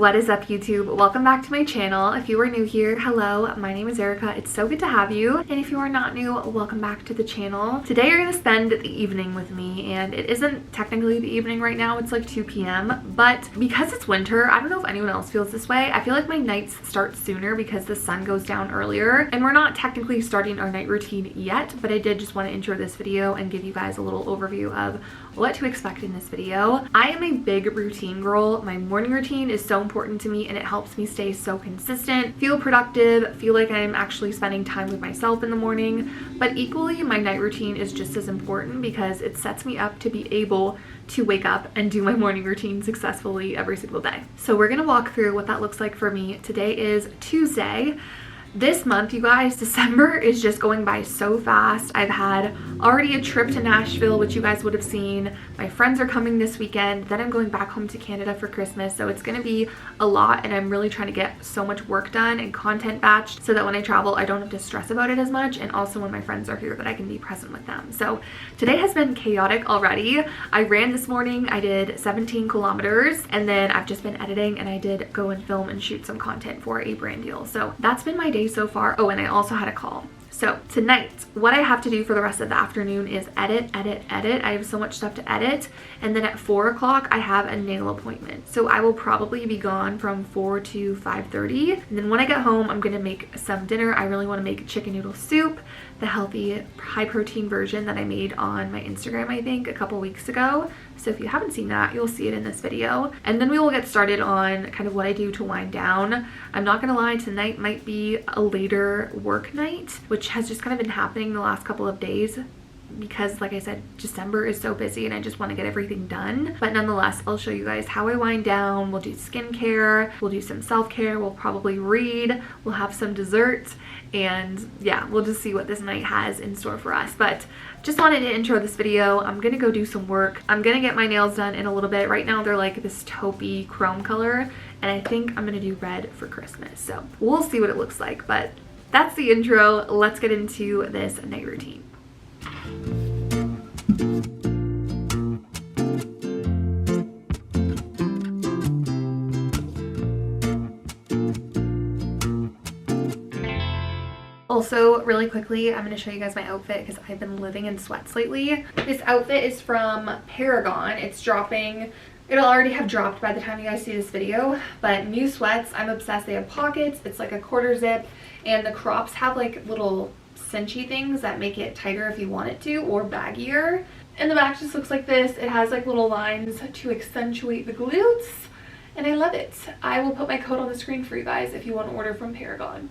What is up, YouTube? Welcome back to my channel. If you are new here, hello, my name is Erica. It's so good to have you. And if you are not new, welcome back to the channel. Today you're gonna spend the evening with me, and it isn't technically the evening right now, it's like 2 p.m. But because it's winter, I don't know if anyone else feels this way. I feel like my nights start sooner because the sun goes down earlier, and we're not technically starting our night routine yet, but I did just want to intro this video and give you guys a little overview of what to expect in this video. I am a big routine girl. My morning routine is so important to me, and it helps me stay so consistent, feel productive, feel like I'm actually spending time with myself in the morning. But equally, my night routine is just as important because it sets me up to be able to wake up and do my morning routine successfully every single day. So we're gonna walk through what that looks like for me. Today is Tuesday. This month, you guys, December is just going by so fast. I've had already a trip to Nashville, which you guys would have seen. My friends are coming this weekend. Then I'm going back home to Canada for Christmas. So it's gonna be a lot, and I'm really trying to get so much work done and content batched so that when I travel, I don't have to stress about it as much. And also when my friends are here, that I can be present with them. So today has been chaotic already. I ran this morning, I did 17 kilometers, and then I've just been editing, and I did go and film and shoot some content for a brand deal. So that's been my day so far. Oh, and I also had a call. So tonight, what I have to do for the rest of the afternoon is edit. I have so much stuff to edit. And then at 4 o'clock, I have a nail appointment. So I will probably be gone from 4 to 5:30. And then when I get home, I'm gonna make some dinner. I really wanna make chicken noodle soup, the healthy, high protein version that I made on my Instagram, I think, a couple weeks ago. So if you haven't seen that, you'll see it in this video. And then we will get started on kind of what I do to wind down. I'm not gonna lie, tonight might be a later work night, which has just kind of been happening the last couple of days because, like I said, December is so busy and I just want to get everything done. But nonetheless, I'll show you guys how I wind down. We'll do skincare, we'll do some self-care, we'll probably read, we'll have some dessert, and yeah, we'll just see what this night has in store for us. But just wanted to intro this video. I'm gonna go do some work. I'm gonna get my nails done in a little bit. Right now they're like this taupey chrome color, and I think I'm gonna do red for Christmas. So we'll see what it looks like, but that's the intro. Let's get into this night routine. Also, really quickly, I'm going to show you guys my outfit because I've been living in sweats lately. This outfit is from Paragon. It's dropping. It'll already have dropped by the time you guys see this video, but new sweats. I'm obsessed. They have pockets. It's like a quarter zip, and the crops have like little cinchy things that make it tighter if you want it to, or baggier. And the back just looks like this. It has like little lines to accentuate the glutes, and I love it. I will put my code on the screen for you guys if you want to order from Paragon.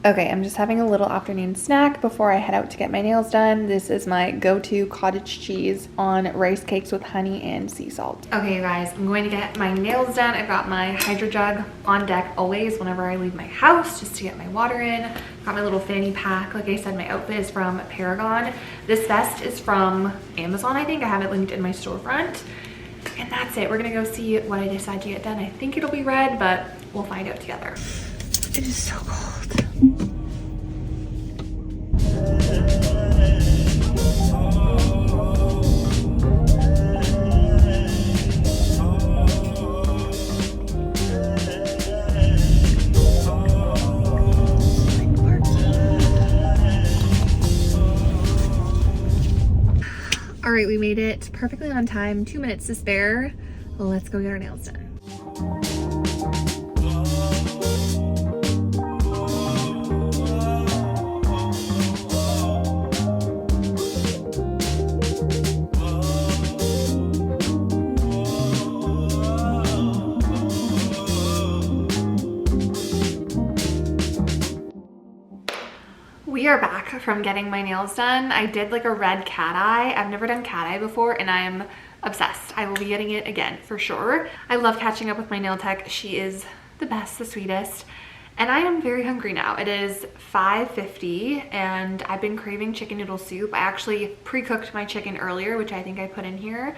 Okay, I'm just having a little afternoon snack before I head out to get my nails done. This is my go-to cottage cheese on rice cakes with honey and sea salt. Okay, you guys, I'm going to get my nails done. I've got my Hydro Jug on deck always whenever I leave my house just to get my water in. Got my little fanny pack. Like I said, my outfit is from Paragon. This vest is from Amazon, I think. I have it linked in my storefront. And that's it. We're gonna go see what I decide to get done. I think it'll be red, but we'll find out together. It is so cold. right, we made it perfectly on time, 2 minutes to spare. Let's go get our nails done. We are back from getting my nails done. I did like a red cat eye. I've never done cat eye before and I am obsessed. I will be getting it again for sure. I love catching up with my nail tech. She is the best, the sweetest. And I am very hungry now. It is 5:50 and I've been craving chicken noodle soup. I actually pre-cooked my chicken earlier, which I think I put in here.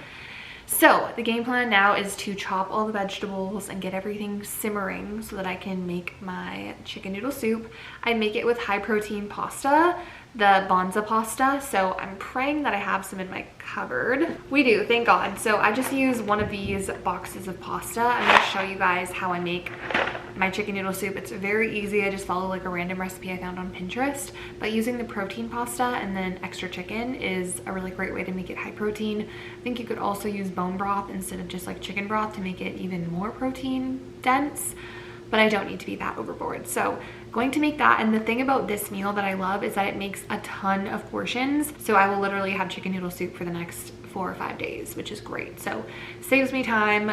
So the game plan now is to chop all the vegetables and get everything simmering so that I can make my chicken noodle soup. I make it with high protein pasta, the Bonza pasta. So I'm praying that I have some in my cupboard. We do, thank God. So I just use one of these boxes of pasta. I'm gonna show you guys how I make my chicken noodle soup. It's very easy. I just follow like a random recipe I found on Pinterest, but using the protein pasta and then extra chicken is a really great way to make it high protein. I think you could also use bone broth instead of just like chicken broth to make it even more protein dense, but I don't need to be that overboard. So going to make that. And the thing about this meal that I love is that it makes a ton of portions. So I will literally have chicken noodle soup for the next 4 or 5 days, which is great. So saves me time,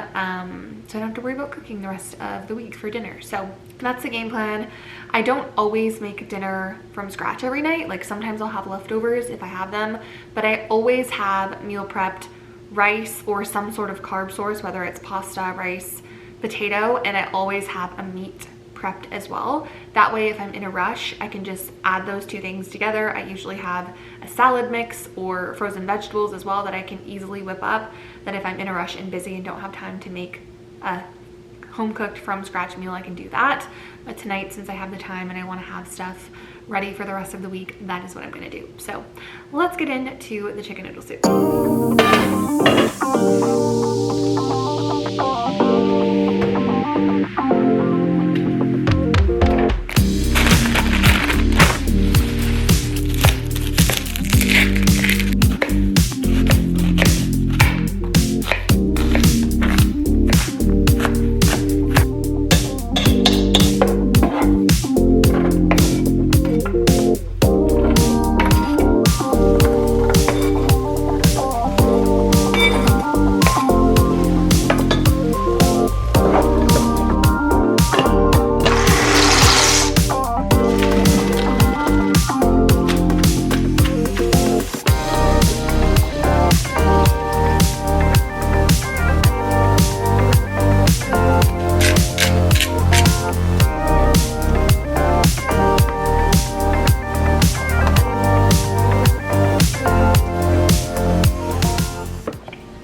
so I don't have to worry about cooking the rest of the week for dinner. So that's the game plan. I don't always make dinner from scratch every night. Like sometimes I'll have leftovers if I have them, but I always have meal prepped rice or some sort of carb source, whether it's pasta, rice, potato, and I always have a meat prepped as well. That way if I'm in a rush, I can just add those two things together. I usually have a salad mix or frozen vegetables as well that I can easily whip up, that if I'm in a rush and busy and don't have time to make a home cooked from scratch meal, I can do that. But tonight, since I have the time and I want to have stuff ready for the rest of the week, that is what I'm going to do. So let's get into the chicken noodle soup.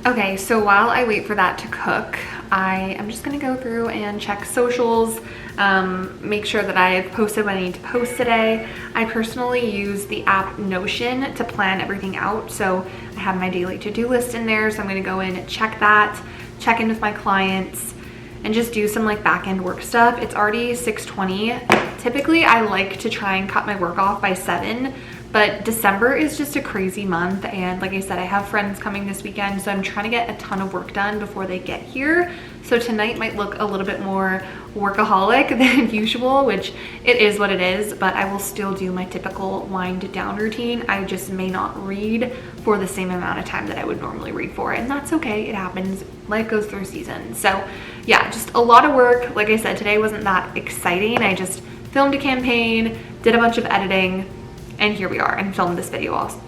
Okay, so while I wait for that to cook, I am just gonna go through and check socials, make sure that I've posted what I need to post today. I personally use the app Notion to plan everything out. So I have my daily to-do list in there. So I'm gonna go in and check that, check in with my clients, and just do some like back-end work stuff. It's already 6:20. Typically, I like to try and cut my work off by 7. But December is just a crazy month, and like I said, I have friends coming this weekend, so I'm trying to get a ton of work done before they get here. So tonight might look a little bit more workaholic than usual, which it is what it is, but I will still do my typical wind down routine. I just may not read for the same amount of time that I would normally read for, and that's okay, it happens. Life goes through seasons. So yeah, just a lot of work. Like I said, today wasn't that exciting. I just filmed a campaign, did a bunch of editing, and here we are, and filmed this video also,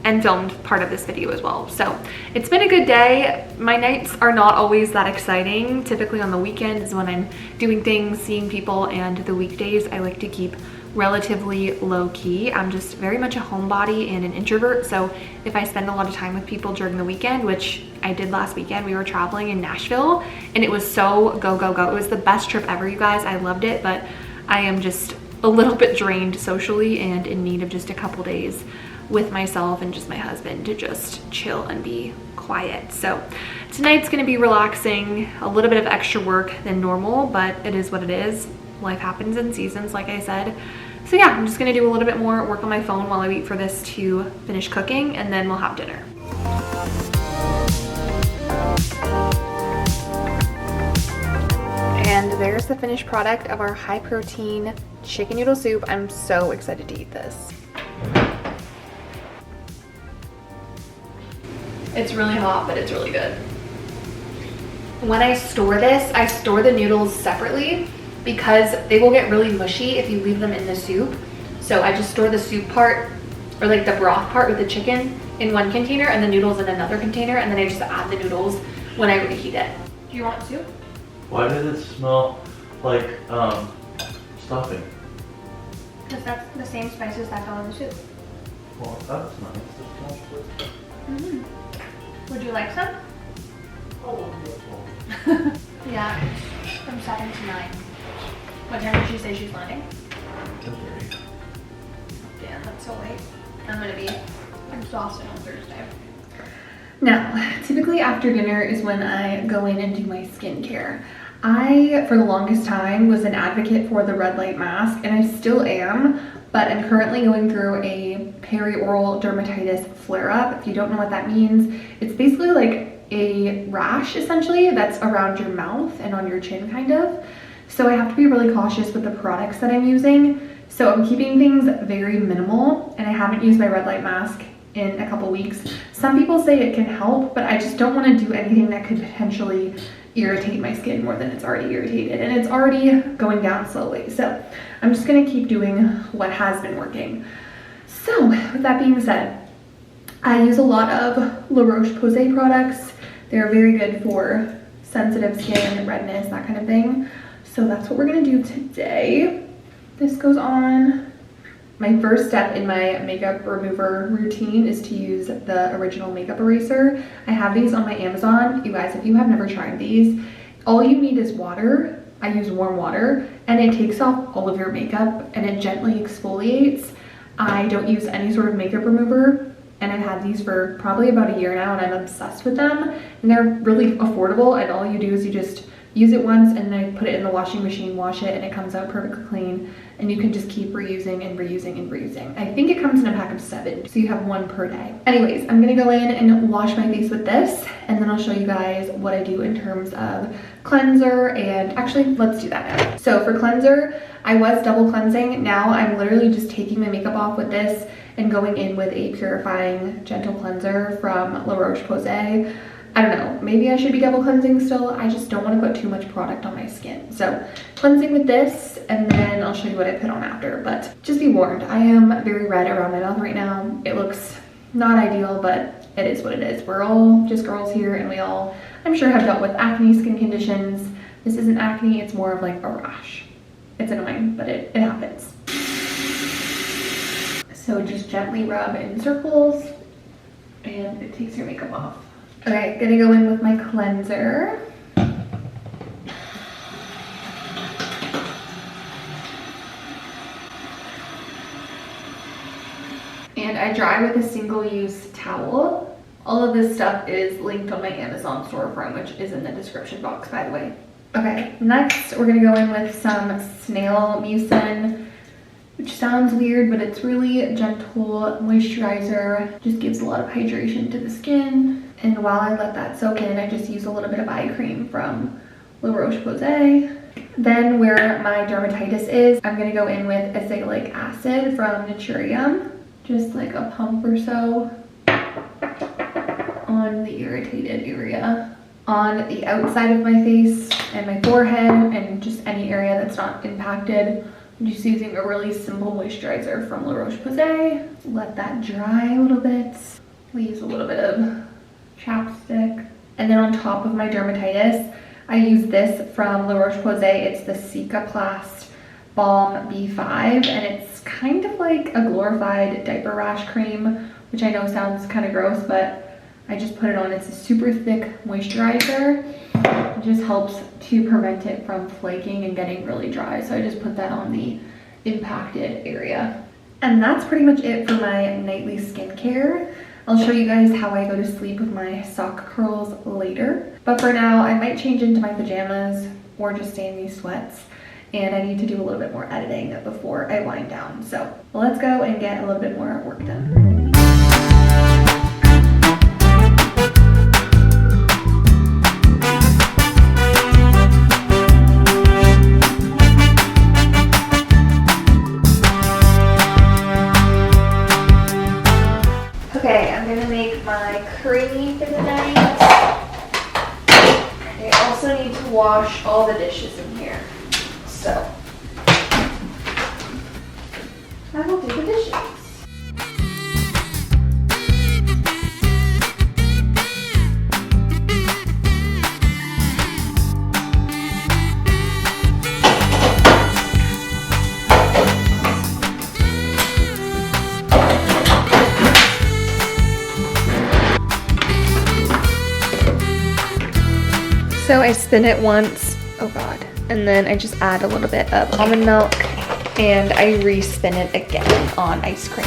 and filmed part of this video as well. So it's been a good day. My nights are not always that exciting. Typically on the weekends when I'm doing things, seeing people, and the weekdays I like to keep relatively low key. I'm just very much a homebody and an introvert. So if I spend a lot of time with people during the weekend, which I did last weekend, we were traveling in Nashville and it was so go, go, go. It was the best trip ever, you guys. I loved it, but I am just a little bit drained socially and in need of just a couple days with myself and just my husband to just chill and be quiet. So tonight's gonna be relaxing, a little bit of extra work than normal, but it is what it is. Life happens in seasons, like I said. So yeah, I'm just gonna do a little bit more work on my phone while I wait for this to finish cooking, and then we'll have dinner. And there's the finished product of our high protein chicken noodle soup. I'm so excited to eat this. It's really hot, but it's really good. When I store this, I store the noodles separately because they will get really mushy if you leave them in the soup. So I just store the soup part, or like the broth part with the chicken, in one container and the noodles in another container, and then I just add the noodles when I reheat it. Do you want soup? Why does it smell like stuffing? Because that's the same spices that go in the soup. Well, that's nice. That smells good. Would you like some? Oh, beautiful. Yeah, from 7 to 9. What time did she say she's landing? 10:30. Damn, that's so late. I'm gonna be exhausted on Thursday. Now, typically after dinner is when I go in and do my skincare. I, for the longest time, was an advocate for the red light mask, and I still am, but I'm currently going through a perioral dermatitis flare-up. If you don't know what that means, it's basically like a rash, essentially, that's around your mouth and on your chin, kind of. So I have to be really cautious with the products that I'm using. So I'm keeping things very minimal, and I haven't used my red light mask in a couple weeks. Some people say it can help, but I just don't want to do anything that could potentially irritate my skin more than it's already irritated, and it's already going down slowly. So I'm just gonna keep doing what has been working. So with that being said, I use a lot of La Roche-Posay products. They're very good for sensitive skin, redness, that kind of thing. So that's what we're gonna do today. This goes on. My first step in my makeup remover routine is to use the original makeup eraser. I have these on my Amazon. You guys, if you have never tried these, all you need is water. I use warm water, and it takes off all of your makeup and it gently exfoliates. I don't use any sort of makeup remover, and I've had these for probably about a year now, and I'm obsessed with them. And they're really affordable, and all you do is you just use it once and then put it in the washing machine, wash it, and it comes out perfectly clean. And you can just keep reusing and reusing and reusing. I think it comes in a pack of 7, so you have 1 per day. Anyways, I'm gonna go in and wash my face with this, and then I'll show you guys what I do in terms of cleanser. And actually, let's do that now. So for cleanser, I was double cleansing. Now I'm literally just taking my makeup off with this and going in with a purifying gentle cleanser from La Roche-Posay. I don't know, maybe I should be double cleansing still. I just don't want to put too much product on my skin. So cleansing with this, and then I'll show you what I put on after. But just be warned, I am very red around my mouth right now. It looks not ideal, but it is what it is. We're all just girls here, and we all, I'm sure, have dealt with acne skin conditions. This isn't acne, it's more of like a rash. It's annoying, but it happens. So just gently rub in circles, and it takes your makeup off. Okay, gonna go in with my cleanser. And I dry with a single-use towel. All of this stuff is linked on my Amazon storefront, which is in the description box, by the way. Okay, next we're gonna go in with some snail mucin, which sounds weird, but it's really gentle moisturizer. Just gives a lot of hydration to the skin. And while I let that soak in, I just use a little bit of eye cream from La Roche-Posay. Then where my dermatitis is, I'm gonna go in with azelaic acid from Naturium. Just like a pump or so on the irritated area. On the outside of my face and my forehead and just any area that's not impacted. I'm just using a really simple moisturizer from La Roche-Posay. Let that dry a little bit. We use a little bit of chapstick. And then on top of my dermatitis, I use this from La Roche-Posay. It's the Cicaplast Balm B5, and it's kind of like a glorified diaper rash cream, which I know sounds kind of gross, but I just put it on. It's a super thick moisturizer. It just helps to prevent it from flaking and getting really dry. So I just put that on the impacted area. And that's pretty much it for my nightly skincare. I'll show you guys how I go to sleep with my sock curls later. But for now, I might change into my pajamas or just stay in these sweats. And I need to do a little bit more editing before I wind down. So let's go and get a little bit more work done. my creamy for the night. I also need to wash all the dishes in here. So I will do the dishes. So I spin it once, oh god, and then I just add a little bit of almond milk and I re-spin it again on ice cream.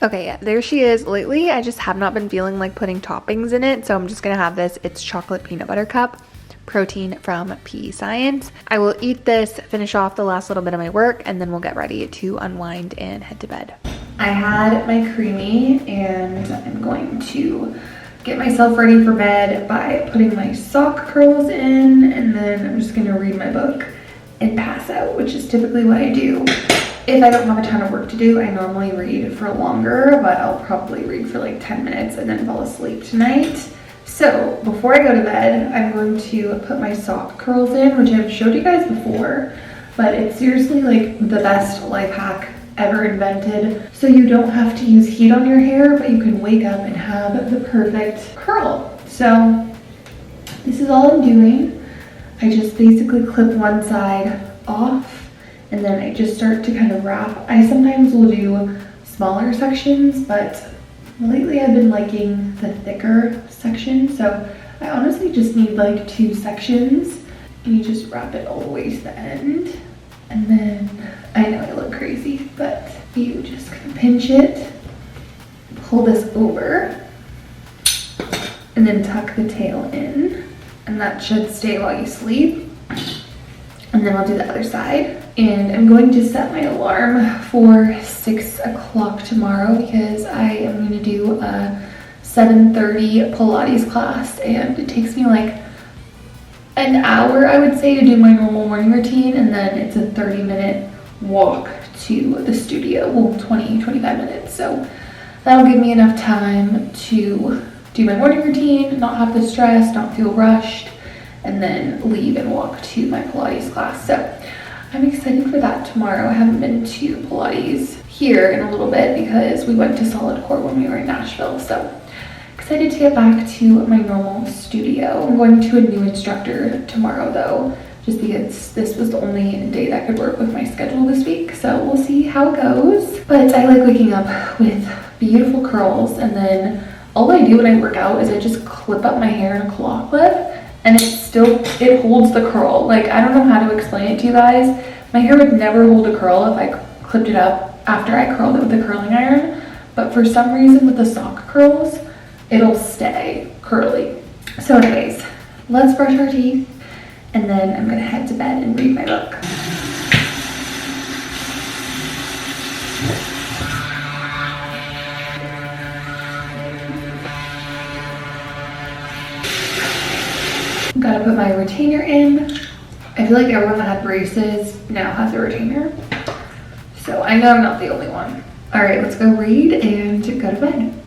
Okay, yeah, there she is. Lately, I just have not been feeling like putting toppings in it, so I'm just gonna have this. It's chocolate peanut butter cup, protein from PEScience. I will eat this, finish off the last little bit of my work, and then we'll get ready to unwind and head to bed. I had my creamy and I'm going to get myself ready for bed by putting my sock curls in, and then I'm just gonna read my book and pass out, which is typically what I do. If I don't have a ton of work to do, I normally read for longer, but I'll probably read for like 10 minutes and then fall asleep tonight. So before I go to bed, I'm going to put my sock curls in, which I've showed you guys before, but it's seriously like the best life hack ever invented. So you don't have to use heat on your hair, but you can wake up and have the perfect curl. So this is all I'm doing. I just basically clip one side off and then I just start to kind of wrap. I sometimes will do smaller sections, but lately I've been liking the thicker section. So I honestly just need like 2 sections and you just wrap it all the way to the end. And then, I know I look crazy, but you just kind of pinch it, pull this over, and then tuck the tail in. And that should stay while you sleep. And then I'll do the other side. And I'm going to set my alarm for 6 o'clock tomorrow because I am going to do a 7:30 Pilates class, and it takes me like an hour, I would say, to do my normal morning routine, and then it's a 30-minute walk to the studio, well, 25 minutes. So that'll give me enough time to do my morning routine, not have the stress, not feel rushed, and then leave and walk to my Pilates class. So I'm excited for that tomorrow. I haven't been to Pilates here in a little bit because we went to Solid Core when we were in Nashville. So excited to get back to my normal studio. I'm going to a new instructor tomorrow though, just because this was the only day that could work with my schedule this week. So we'll see how it goes. But I like waking up with beautiful curls, and then all I do when I work out is I just clip up my hair in a claw clip, and it holds the curl. Like, I don't know how to explain it to you guys. My hair would never hold a curl if I clipped it up after I curled it with the curling iron, but for some reason with the sock curls, it'll stay curly. So anyways, let's brush our teeth, and then I'm gonna head to bed and read my book. Gotta put my retainer in. I feel like everyone that had braces now has a retainer, so I know I'm not the only one. All right, let's go read and go to bed.